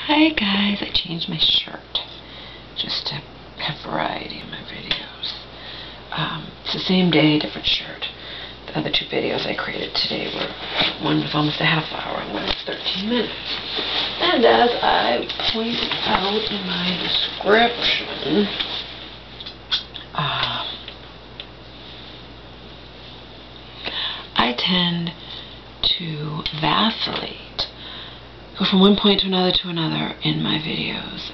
Hi guys, I changed my shirt just to have variety in my videos. It's the same day, different shirt. The other two videos I created today were, one was almost a half hour and one was 13 minutes. And as I pointed out in my description, I tend to vacillate, go from one point to another in my videos.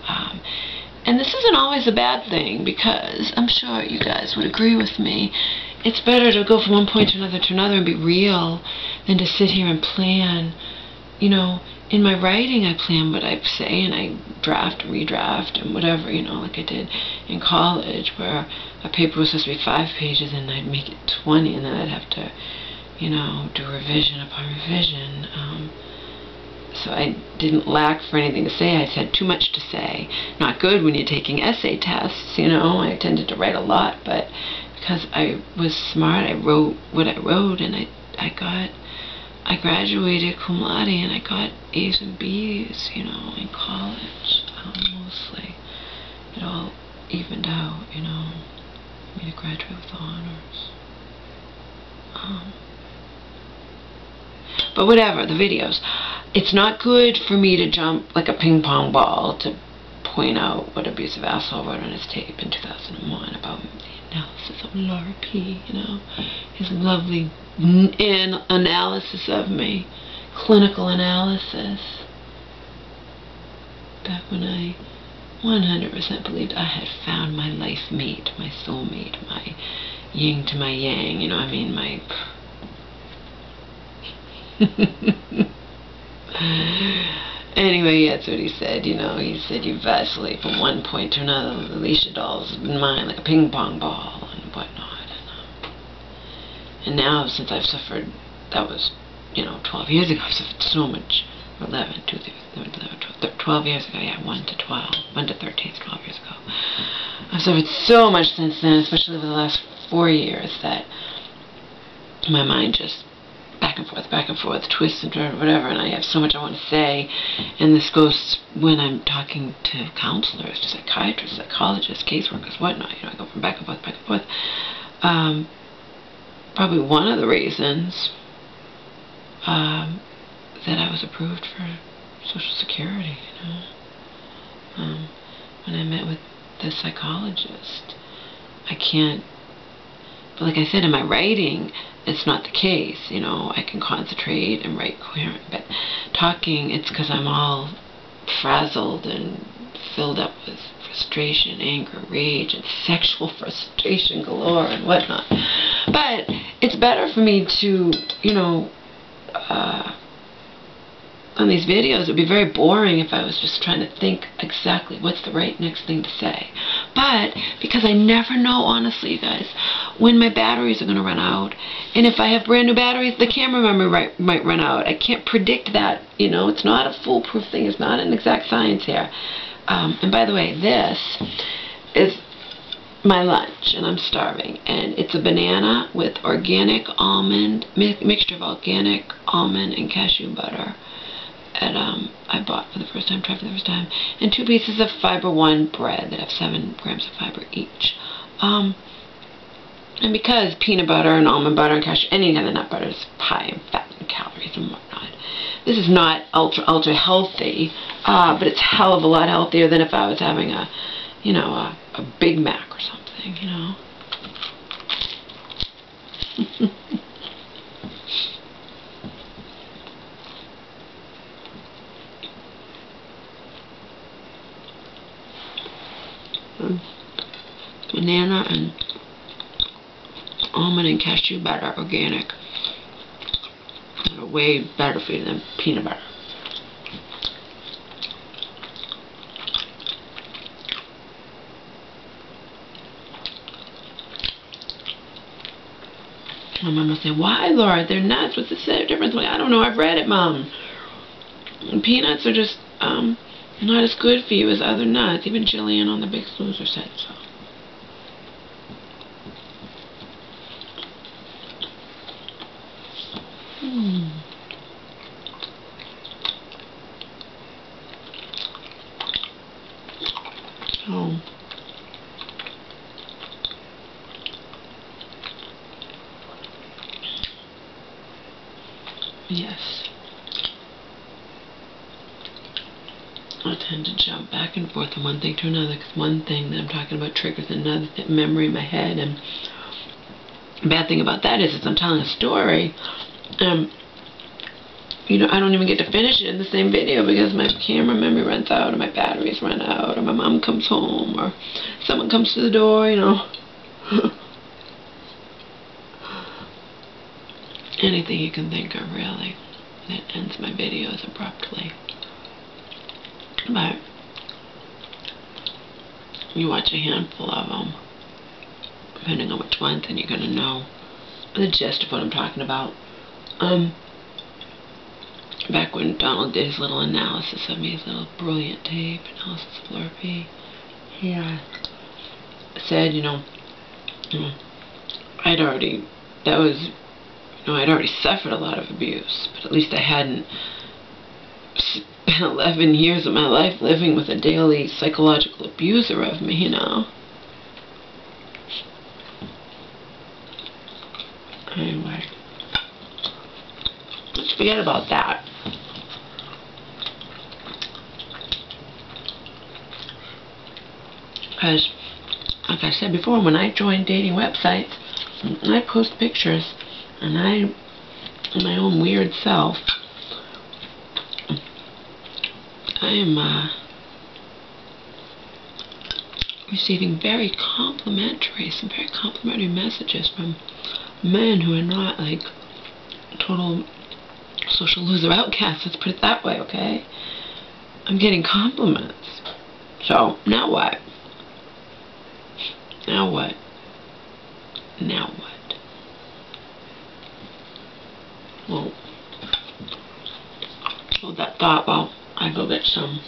And this isn't always a bad thing, because I'm sure you guys would agree with me. It's better to go from one point to another and be real than to sit here and plan. You know, in my writing I plan what I say and I draft and redraft and whatever, you know, like I did in college, where a paper was supposed to be 5 pages and I'd make it 20 and then I'd have to, you know, do revision upon revision. So I didn't lack for anything to say. I just had too much to say. Not good when you're taking essay tests, you know. I tended to write a lot, but because I was smart, I wrote what I wrote, and I graduated cum laude, and I got A's and B's, you know, in college, mostly. It all evened out, you know. I made a graduate with honors. But whatever, the videos. It's not good for me to jump like a ping pong ball to point out what Abusive Asshole wrote on his tape in 2001 about the analysis of Laura P., you know, his lovely analysis of me, clinical analysis, back when I 100% believed I had found my life mate, my soulmate, my yin to my yang, you know what I mean, my... Anyway, that's what he said, you know. He said you vacillate from one point to another. Alicia doll's in mine like a ping pong ball and whatnot. And now, since I've suffered, that was, you know, 12 years ago, I've suffered so much. 11, 12 years ago, yeah, 1 to 12, 1 to 13, 12 years ago. I've suffered so much since then, especially over the last 4 years, that my mind just back and forth, twists and turns, whatever, and I have so much I want to say. And this goes when I'm talking to counselors, to psychiatrists, psychologists, caseworkers, whatnot. You know, I go from back and forth, back and forth. Probably one of the reasons that I was approved for Social Security, you know. When I met with the psychologist, I can't, but like I said, in my writing, it's not the case, you know. I can concentrate and write coherent, but talking, it's because I'm all frazzled and filled up with frustration, anger, rage, and sexual frustration galore and whatnot. But it's better for me to, you know, on these videos, it would be very boring if I was just trying to think exactly what's the right next thing to say. But because I never know, honestly, you guys, when my batteries are going to run out, and if I have brand new batteries, the camera memory might run out. I can't predict that, you know. It's not a foolproof thing. It's not an exact science here. And by the way, this is my lunch, and I'm starving, and it's a banana with organic almond, mixture of organic almond and cashew butter. And I bought for the first time, tried for the first time, and 2 pieces of Fiber One bread that have 7 grams of fiber each. And because peanut butter and almond butter and cashew, any kind of nut butter is high in fat and calories and whatnot. This is not ultra healthy, but it's a hell of a lot healthier than if I was having a, you know, a Big Mac or something, you know. Banana and almond and cashew butter, organic, are way better for you than peanut butter. My mom will say, "Why, Laura? They're nuts. What's the difference?" Like, I don't know. I've read it, Mom. Peanuts are just not as good for you as other nuts. Even Jillian on The Biggest Loser said so. So, yes, I tend to jump back and forth from one thing to another, because one thing that I'm talking about triggers another memory in my head. And the bad thing about that is I'm telling a story, you know, I don't even get to finish it in the same video because my camera memory runs out, or my batteries run out, or my mom comes home, or someone comes to the door, you know. Anything you can think of, really, that ends my videos abruptly. But you watch a handful of them, depending on which ones, and you're going to know the gist of what I'm talking about. Back when Donald did his little analysis of me, his little brilliant tape, analysis of Slurpee, he said, I'd already suffered a lot of abuse, but at least I hadn't spent 11 years of my life living with a daily psychological abuser of me, you know. Anyway, let's forget about that. Because, like I said before, when I join dating websites, and I post pictures, and my own weird self, I am receiving some very complimentary messages from men who are not like total social loser outcasts. Let's put it that way, okay? I'm getting compliments. So now what? Now what? Now what? Well, hold that thought while I go get some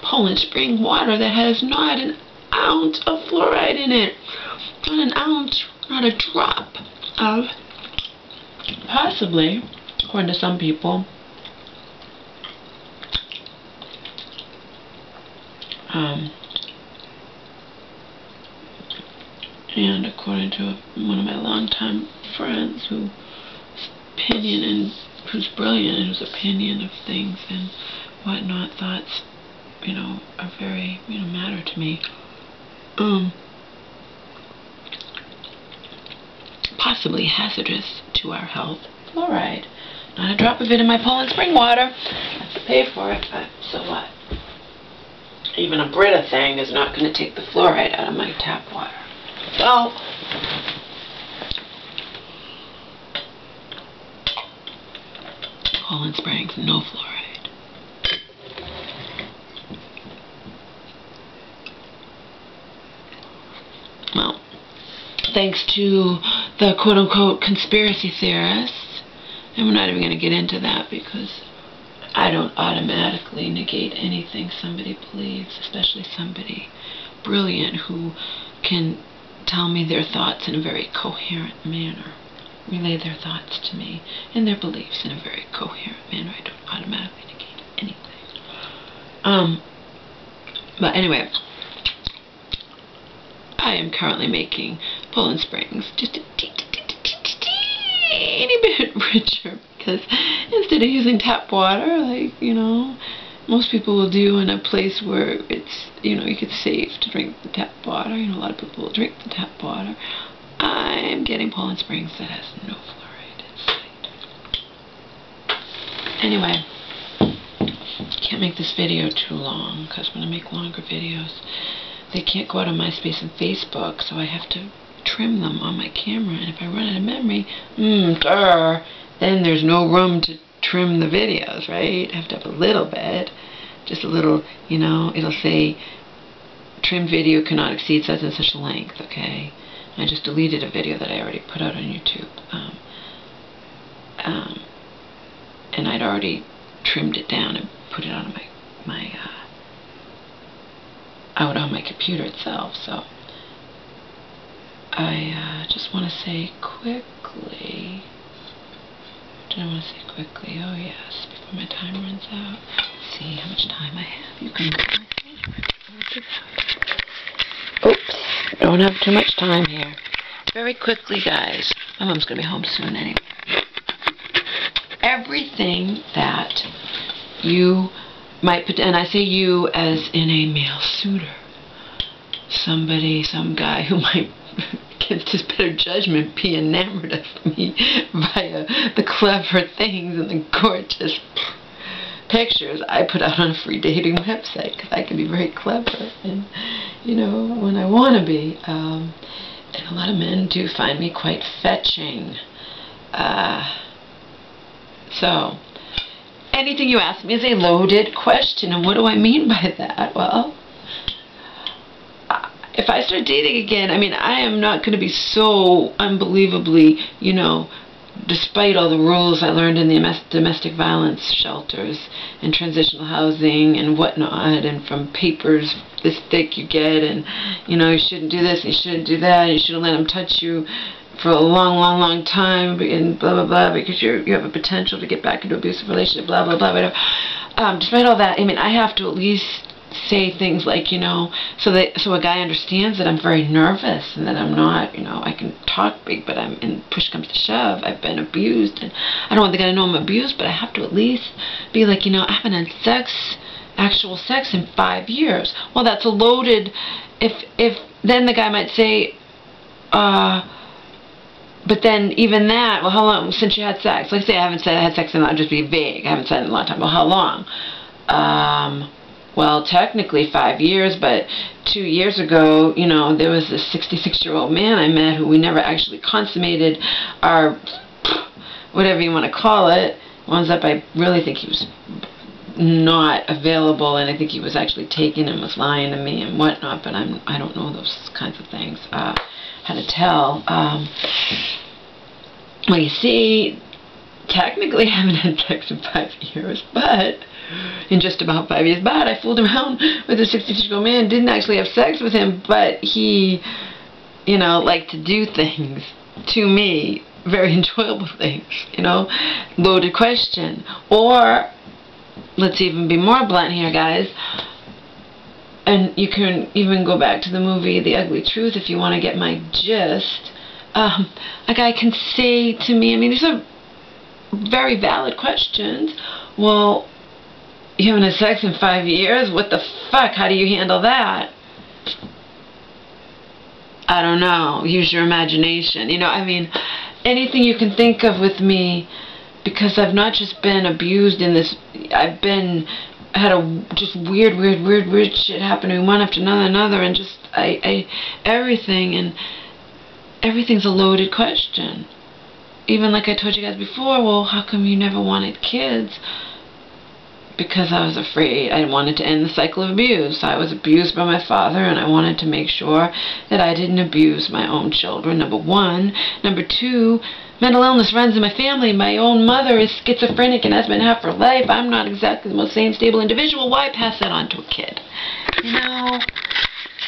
Poland spring water that has not an ounce of fluoride in it. Not an ounce, not a drop of, possibly, according to some people, and according to one of my longtime friends whose brilliant and whose opinion of things and whatnot, thoughts, are very, matter to me. Possibly hazardous to our health. Fluoride. Not a drop of it in my Poland spring water. I have to pay for it, but so what? Even a Brita thing is not going to take the fluoride out of my tap water. So, Poland Springs, no fluoride. Well, thanks to the quote-unquote conspiracy theorists, and we're not even going to get into that because I don't automatically negate anything somebody believes, especially somebody brilliant who can tell me their thoughts in a very coherent manner, relay their thoughts to me and their beliefs in a very coherent manner. I don't automatically negate anything. But anyway, I am currently making Poland Springs just a teeny bit richer, because instead of using tap water, like, most people will do in a place where it's, it's safe to drink the tap water. A lot of people will drink the tap water. I'm getting Poland Springs that has no fluoride in sight. Anyway, can't make this video too long, because when I make longer videos, they can't go out on MySpace and Facebook, so I have to trim them on my camera, and if I run out of memory, then there's no room to trim the videos, right? I have to have a little bit, just a little, it'll say trim video cannot exceed such and such a length, okay? I just deleted a video that I already put out on YouTube, and I'd already trimmed it down and put it on out on my computer itself. So I just want to say quickly. What did I want to say quickly? Oh yes, before my time runs out. see how much time I have. You can look at my face. Oops, don't have too much time here. Very quickly, guys. My mom's going to be home soon anyway. Everything that you might put, and I say you as in a male suitor, somebody, some guy who might, against his better judgment, be enamored of me via the clever things and the gorgeous pictures I put out on a free dating website, because I can be very clever and, you know, when I want to be. And a lot of men do find me quite fetching. So, anything you ask me is a loaded question, and what do I mean by that? Well, if I start dating again, I mean, I am not going to be so unbelievably, you know, despite all the rules I learned in the domestic violence shelters and transitional housing and whatnot, and from papers this thick you get, and, you know, you shouldn't do this, and you shouldn't do that, and you shouldn't let them touch you for a long, long, long time, and blah, blah, blah, because you have a potential to get back into an abusive relationship, blah, blah, blah, whatever. Despite all that, I mean, I have to at least say things like, you know, so a guy understands that I'm very nervous and that I'm not, you know, I can talk big, but and push comes to shove, I've been abused, and I don't want the guy to know I'm abused, but I have to at least be like, you know, I haven't had actual sex in 5 years. Well, that's a loaded, if then the guy might say, but then even that, well, how long since you had sex? Like, say I haven't said I had sex in, I'll just be vague, I haven't said it in a long time. Well, how long? Well, technically 5 years, but 2 years ago, you know, there was this 66-year-old man I met who we never actually consummated our, whatever you want to call it. Ones up, I really think he was not available, and I think he was actually taken and was lying to me and whatnot, but I don't know those kinds of things, how to tell. Well, you see, technically I haven't had sex in 5 years, but in just about 5 years, but I fooled around with a 66-year-old man, didn't actually have sex with him, but he, you know, liked to do things to me, very enjoyable things, you know. Loaded question. Or, let's even be more blunt here, guys, and you can even go back to the movie The Ugly Truth if you want to get my gist. A guy can say to me, I mean, these are very valid questions. Well, you haven't had sex in 5 years? What the fuck? How do you handle that? I don't know. Use your imagination. You know, I mean, anything you can think of with me, because I've not just been abused in this, I've had just weird shit happen to me one after another, and just, everything, and everything's a loaded question. Even like I told you guys before, well, how come you never wanted kids? Because I was afraid. I wanted to end the cycle of abuse. I was abused by my father, and I wanted to make sure that I didn't abuse my own children, number one. Number two, mental illness runs in my family. My own mother is schizophrenic and has been half her life. I'm not exactly the most sane, stable individual. Why pass that on to a kid? You know?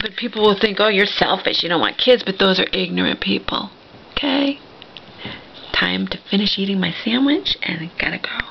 But people will think, oh, you're selfish, you don't want kids, but those are ignorant people. Okay? Time to finish eating my sandwich, and I gotta go.